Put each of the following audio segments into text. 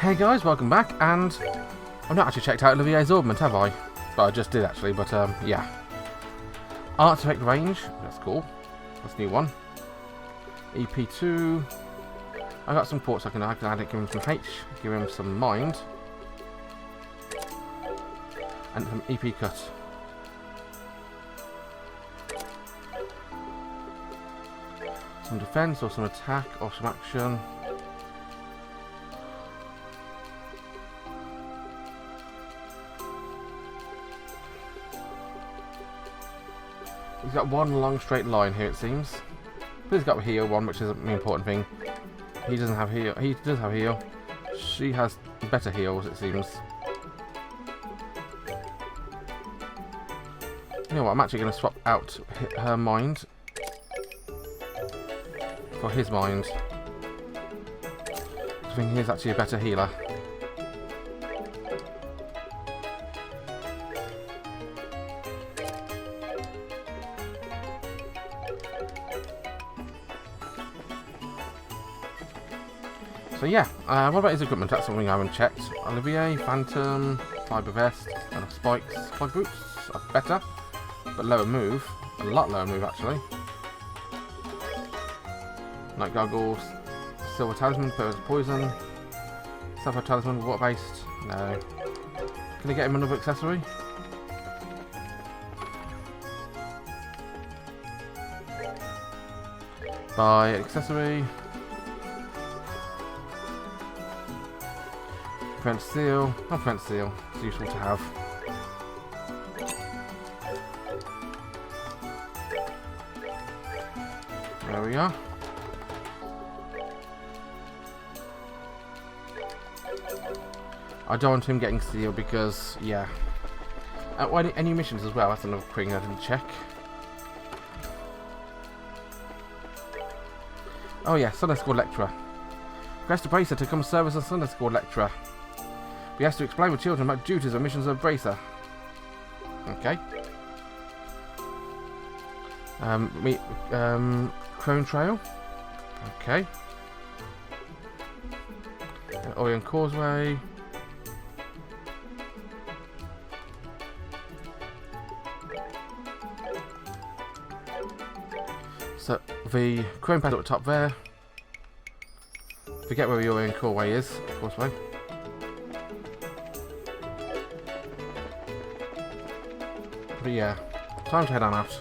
Hey guys, welcome back, and I've not actually checked out Olivier's ornament, have I? But I just did actually, but yeah. Artifact range, that's cool. That's a new one. EP2. I got some quartz I can add it, give him some H, give him some mind. And some EP cut. Some defense or some attack or some action. He's got one long straight line here, it seems. But he's got a heal one, which isn't the important thing. He doesn't have heal. He does have heal. She has better heals, it seems. You know what? I'm actually going to swap out her mind for his mind. I think he's actually a better healer. So yeah, what about his equipment? That's something I haven't checked. Olivier, Phantom, Fiber Vest, and Spikes, Plug Boots are better, but lower move. A lot lower move actually. Night Goggles, Silver Talisman, Poison, Sapphire Talisman, Water Based. No. Can I get him another accessory? Buy accessory. Prevent Seal. Not Prevent Seal. It's useful to have. There we are. I don't want him getting Seal because, yeah. Any missions as well, that's another thing I didn't check. Oh yeah, Sunday School Lecturer. Request a Bracer to come serve as a Sunday School Lecturer. He has to explain with children about duties and missions of Bracer. Okay. Crone Trail. Okay. Orient Causeway. So the Crone Path at the top there. Forget where the Orient Causeway is. Causeway. But yeah, time to head on out.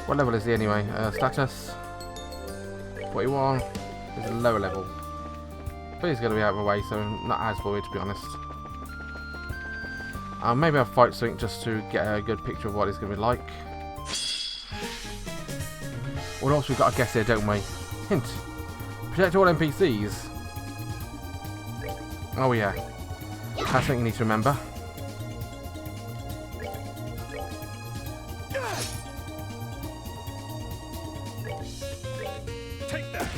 What level is he anyway? Status 41. He's a lower level. But he's going to be out of the way, so I'm not as worried to be honest. Maybe I'll fight something just to get a good picture of what he's going to be like. What else we've got to guess here, don't we? Hint. Protect all NPCs. Oh yeah. That's something you need to remember. Take that.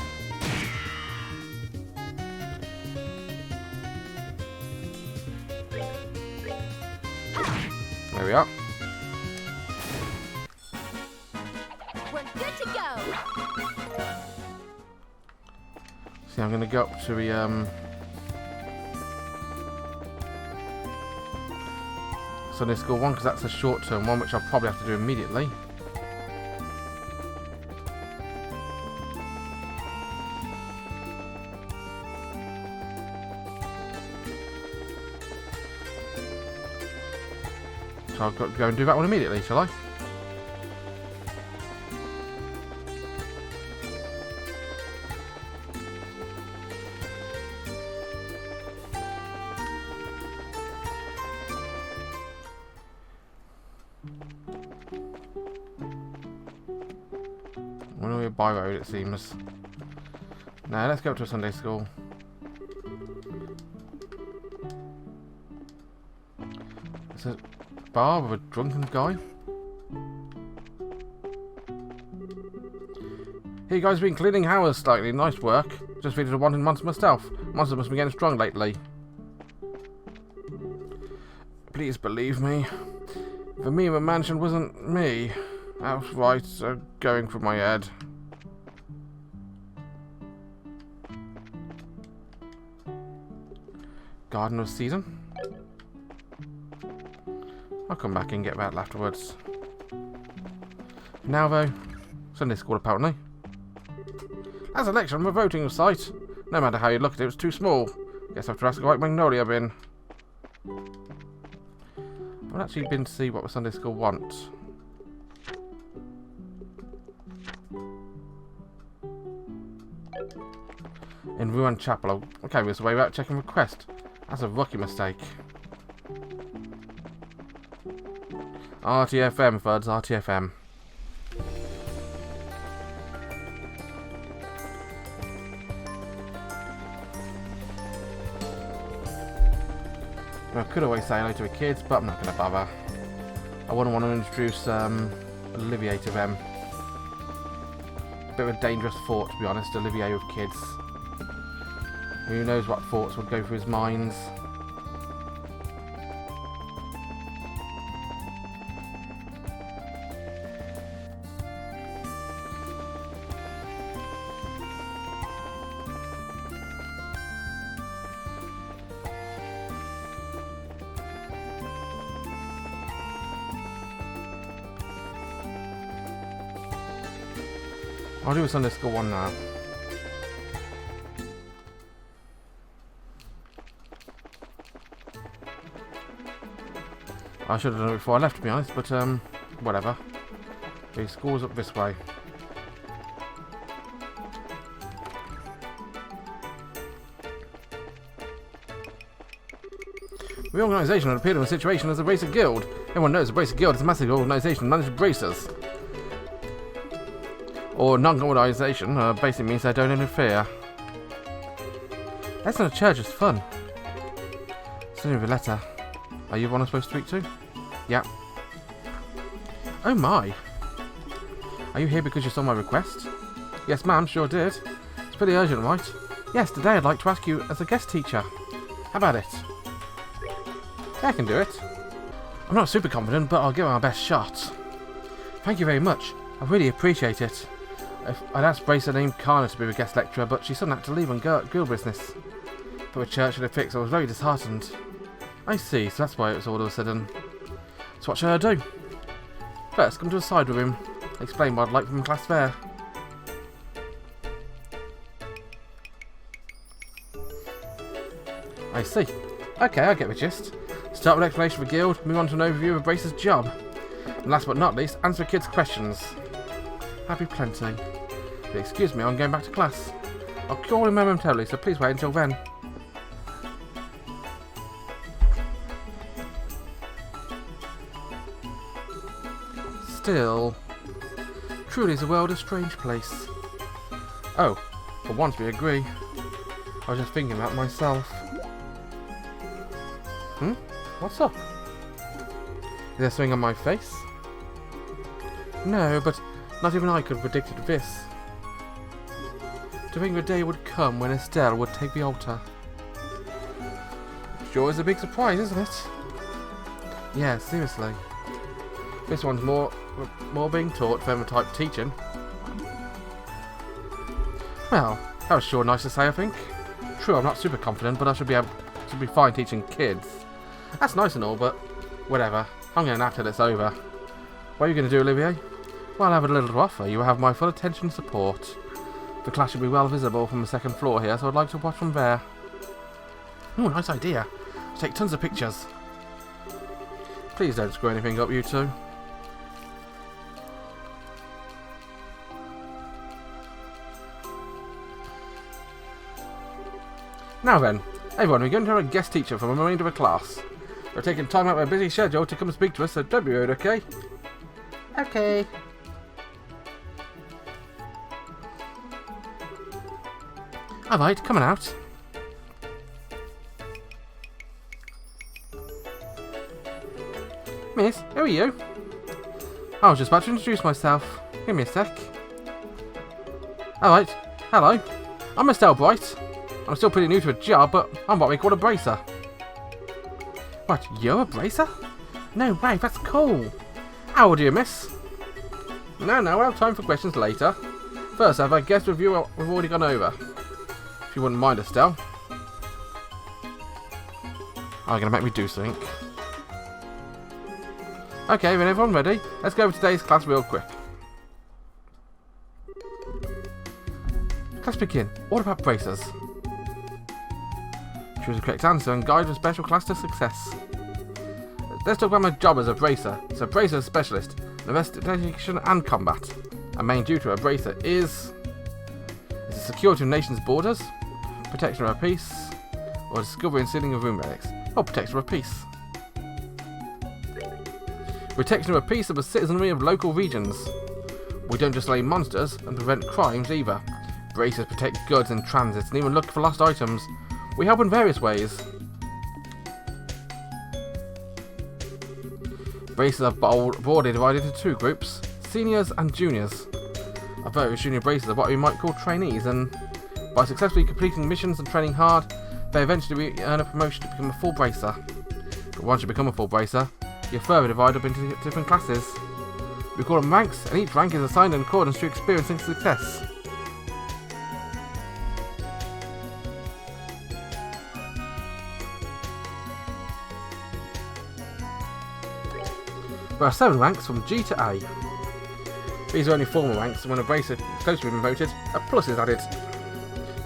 There we are. See, I'm going to go up to the Sunday School one because that's a short-term one, which I'll probably have to do immediately. So I'll go and do that one immediately, shall I? We're by road, it seems. Now let's go to a Sunday school. It's a bar with a drunken guy. Hey guys, been cleaning house slightly. Nice work. Just defeated a wanted monster myself. Monster must be getting strong lately. please believe me. The me in the mansion wasn't me. Outright going through my head. Garden of Season. I'll come back and get that afterwards. Now though, Sunday school apparently. As a lecture on the voting site. No matter how you looked at it, it was too small. Guess I have to ask like Magnolia bin. I've actually been to see what the Sunday school wants. In Ruined Chapel. Okay, this way without checking request. That's a rookie mistake. RTFM, Fudce, RTFM. I could always say hello to the kids, but I'm not going to bother. I wouldn't want to introduce Olivier to them. Bit of a dangerous thought, to be honest, Olivier with kids. Who knows what thoughts would go through his minds. I'll do a Sunday school one now. I should have done it before I left, to be honest, but whatever. The school's up this way. Reorganisation had appeared in a situation as a racer guild. Everyone knows a racer guild is a massive organisation managed racers. Or non-organisation basically means they don't interfere. That's not a church, it's fun. Sending a letter. Are you the one I'm supposed to speak to? Yeah. Oh my. Are you here because you saw my request? Yes ma'am, sure did. It's pretty urgent, right? Yes, today I'd like to ask you as a guest teacher. How about it? Yeah, I can do it. I'm not super confident, but I'll give it my best shot. Thank you very much. I really appreciate it. I'd asked Bracer named Kana to be the guest lecturer, but she suddenly had to leave on guild business. For a church and a fix, I was very disheartened. I see, so that's why it was all of a sudden. So what should I do? First, come to a side with him. Explain what I'd like from class there. I see. Okay, I get the gist. Start with an explanation of the guild, move on to an overview of Bracer's job. And last but not least, answer the kids' questions. Happy plenty. But excuse me, I'm going back to class. I'll call him momentarily, so please wait until then. Still, truly is the world a strange place. Oh, for once we agree. I was just thinking about myself. What's up? Is there something on my face? No, but not even I could have predicted this. To think the day would come when Estelle would take the altar. Sure is a big surprise, isn't it? Yeah, seriously. This one's more being taught than the type teaching. Well, that was sure nice to say, I think. True, I'm not super confident, but I should be fine teaching kids. That's nice and all, but whatever. I'm going to nap till it's over. What are you going to do, Olivier? Well, I have a little to offer. You will have my full attention and support. The class should be well visible from the second floor here, so I'd like to watch from there. Oh, nice idea. I'll take tons of pictures. Please don't screw anything up, you two. Now then, everyone, we're going to have a guest teacher from the remainder of the class. They're taking time out of their busy schedule to come and speak to us, so don't be rude, okay? Okay. Alright, coming out. Miss, who are you? I was just about to introduce myself. Give me a sec. Alright, hello. I'm Estelle Bright. I'm still pretty new to a job, but I'm what we call a bracer. What, you're a bracer? No way, that's cool. How old are you, miss? No, we'll have time for questions later. First, have I guessed with you we've already gone over. If you wouldn't mind, Estelle. Are you going to make me do something? Okay, then everyone ready? Let's go over today's class real quick. Let's begin. All about bracers. Choose the correct answer and guide your special class to success. Let's talk about my job as a bracer. So, bracer specialist, investigation and combat. A main duty of a bracer is the security of nations' borders, protection of our peace, or discovery and sealing of room relics, or protection of peace. Protection of peace of the citizenry of local regions. We don't just slay monsters and prevent crimes either. Bracers protect goods in transit and even look for lost items. We help in various ways. Bracers are broadly divided into two groups, seniors and juniors. Our various junior bracers are what we might call trainees, and by successfully completing missions and training hard, they eventually earn a promotion to become a full bracer. But once you become a full bracer, you're further divided up into different classes. We call them ranks, and each rank is assigned in accordance to experience and success. There are 7 ranks from G to A. These are only formal ranks, and when a bracer is close to being voted, a plus is added.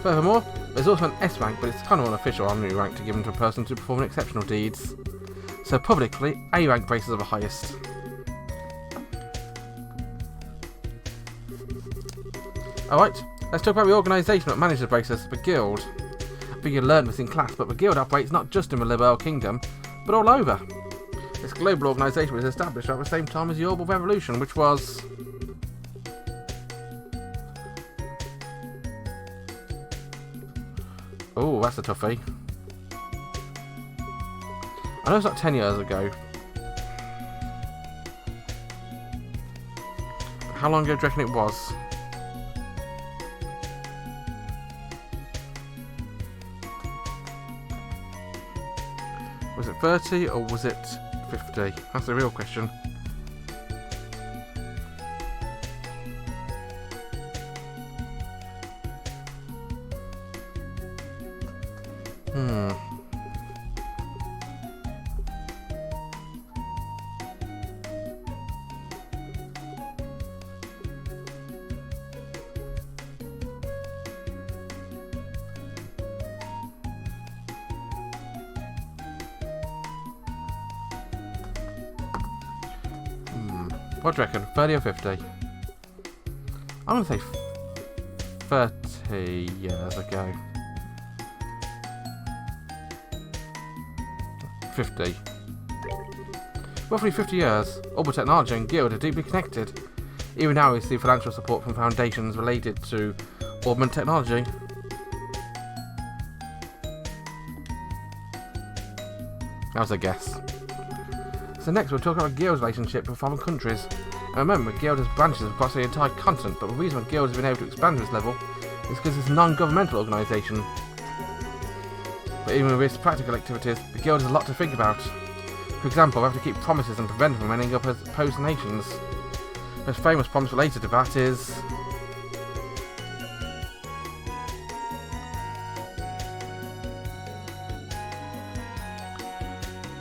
Furthermore, there's also an S rank, but it's kind of unofficial honorary rank to give to a person to perform exceptional deeds. So publicly, A rank bracers are the highest. Alright, let's talk about the organisation that manages the bracers, the guild. I think you learned this in class, but the guild operates not just in the Liberl Kingdom, but all over. This global organisation was established at the same time as the Orbital Revolution, which was... Oh, that's a toughie. I know it's like 10 years ago. How long ago do you reckon it was? Was it 30 or was it 50? That's the real question. What do you reckon? 30 or 50? I'm going to say 30 years ago. 50. Roughly 50 years, Orbital Technology and Guild are deeply connected. Even now we see financial support from foundations related to Orbital Technology. That was a guess. So next we'll talk about Guild's relationship with foreign countries. And remember, Guild has branches across the entire continent, but the reason why Guild has been able to expand to this level is because it's a non-governmental organisation. But even with its practical activities, the Guild has a lot to think about. For example, we have to keep promises and prevent them from ending up as opposed nations. The most famous promise related to that is...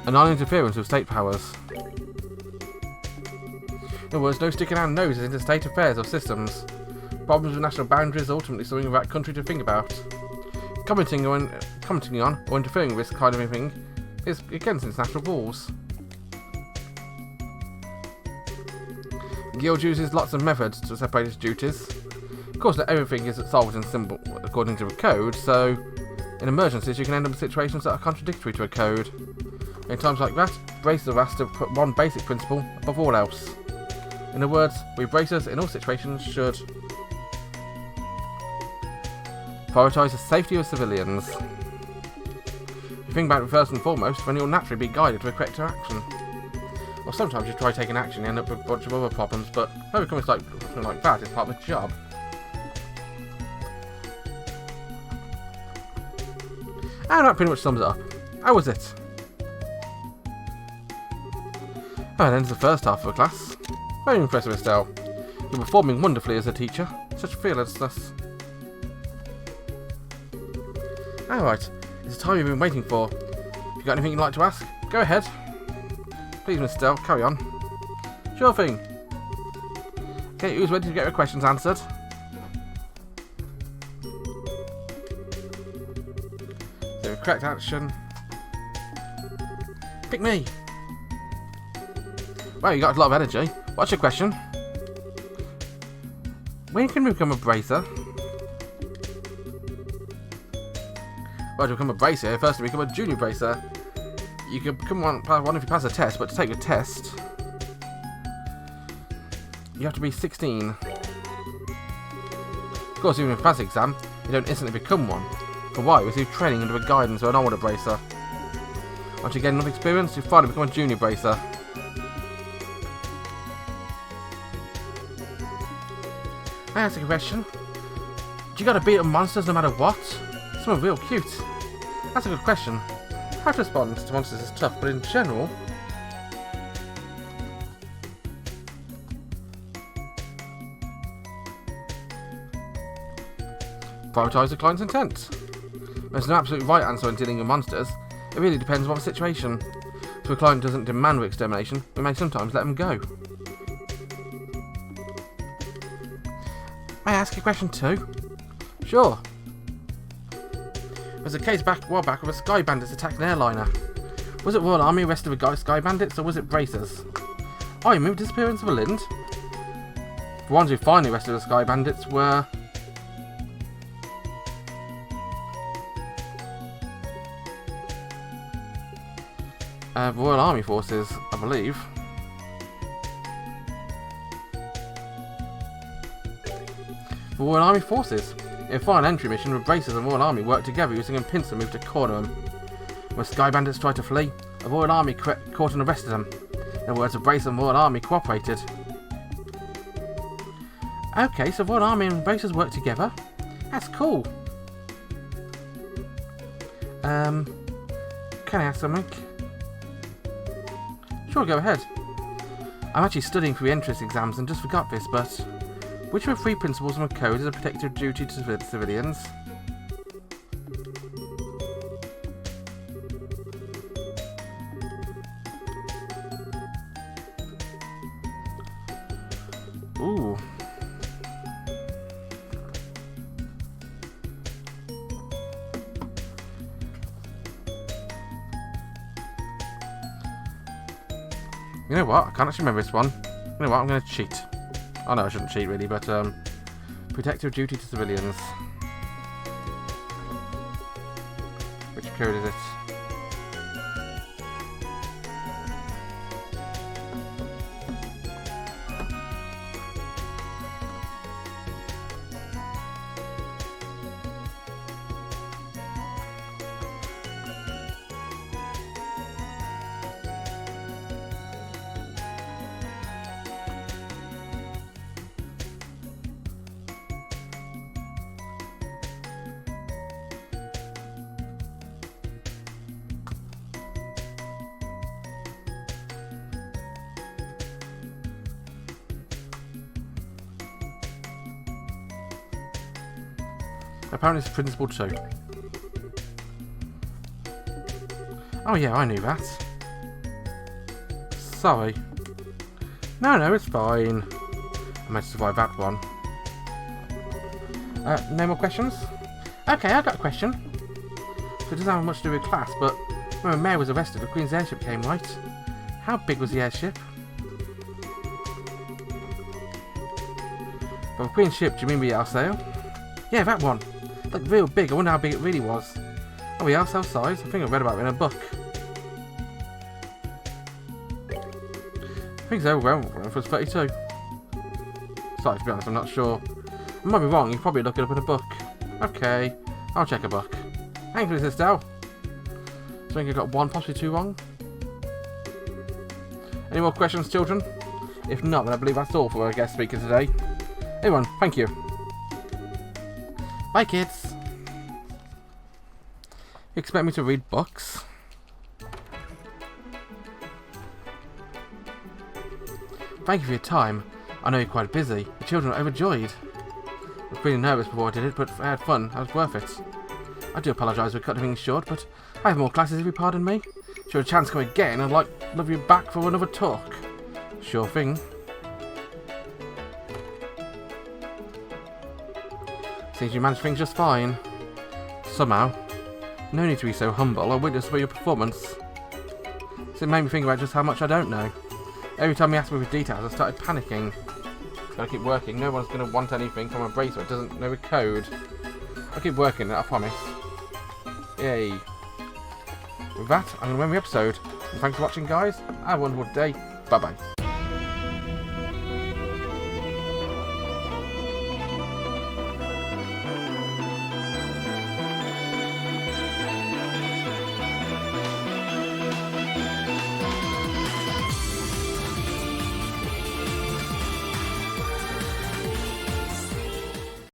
a non-interference with state powers. In other words, no sticking our noses into state affairs or systems. Problems with national boundaries are ultimately something for that country to think about. Commenting on or interfering with this kind of thing is against international rules. The Guild uses lots of methods to separate its duties. Of course, not everything is solved in simple according to a code, so in emergencies you can end up in situations that are contradictory to a code. In times like that, bracers are asked to put one basic principle above all else. In other words, we bracers in all situations should prioritise the safety of civilians. If you think about it first and foremost, then you'll naturally be guided to a correct action. Or sometimes you try taking action and end up with a bunch of other problems, but overcoming something like that is part of the job. And that pretty much sums it up. How was it? That ends the first half of the class. Very impressive, Estelle. You're performing wonderfully as a teacher. Such fearlessness. Alright, it's the time you've been waiting for. If you've got anything you'd like to ask, go ahead. Please, Miss Estelle, carry on. Sure thing. Okay, who's ready to get your questions answered? The correct action. Pick me. Well, you got a lot of energy. What's your question? When can we become a bracer? Well, to become a bracer, first to become a junior bracer. You can become one if you pass a test, but to take a test, you have to be 16. Of course, even if you pass the exam, you don't instantly become one. For why? You receive training under a guidance or an older bracer. Once you gain enough experience, you finally become a junior bracer. May I ask a question? Do you gotta beat up monsters no matter what? Some are real cute. That's a good question. How to respond to monsters is tough, but in general... Prioritise the client's intent. There's no absolute right answer when dealing with monsters. It really depends on what the situation. If a client doesn't demand extermination, we may sometimes let them go. May I ask you a question too? Sure. There was a case a while back where Sky Bandits attacked an airliner. Was it Royal Army arrested the Sky Bandits, or was it bracers? Oh, you moved disappearance of a Lind? The ones who finally arrested the Sky Bandits were... Royal Army forces, I believe. The Royal Army forces. In a foreign entry mission, the bracers and Royal Army worked together using a pincer move to corner them. When Sky Bandits tried to flee, the Royal Army caught and arrested them. In other words, the bracers and Royal Army cooperated. Okay, so Royal Army and bracers work together? That's cool. Can I ask something? Sure, go ahead. I'm actually studying for the entrance exams and just forgot this, but... which of the 3 principles of a code is a protective duty to civilians? Ooh. You know what? I can't actually remember this one. You know what? I'm going to cheat. Oh no, I shouldn't cheat really, but protective duty to civilians. Which code is it? Apparently it's principle 2. Oh yeah, I knew that. Sorry. No, it's fine. I might survive that one. No more questions? Okay, I've got a question. So it doesn't have much to do with class, but when the mayor was arrested, the Queen's airship came, right? How big was the airship? By the Queen's ship, do you mean the Arsail? Yeah, that one. Like real big. I wonder how big it really was. Oh, the Arsail size? I think I read about it in a book. I think so. Well, it was 32. Sorry, to be honest, I'm not sure. I might be wrong. You can probably look it up in a book. Okay, I'll check a book. Thanks for this, Estelle. I think I got 1, possibly 2 wrong. Any more questions, children? If not, then I believe that's all for our guest speaker today. Everyone, thank you. Bye, kids. You expect me to read books? Thank you for your time. I know you're quite busy. The children were overjoyed. I was pretty nervous before I did it, but I had fun. That was worth it. I do apologise for cutting things short, but I have more classes if you pardon me. If you have a chance to come again, I'd love you back for another talk. Sure thing. Seems you managed things just fine. Somehow. No need to be so humble. I witnessed your performance. So it made me think about just how much I don't know. Every time he asked me for details, I started panicking. Gotta keep working. No one's gonna want anything from a bracelet that doesn't know a code. I'll keep working, I promise. Yay. With that, I'm gonna end the episode. And thanks for watching, guys. Have a wonderful day. Bye bye.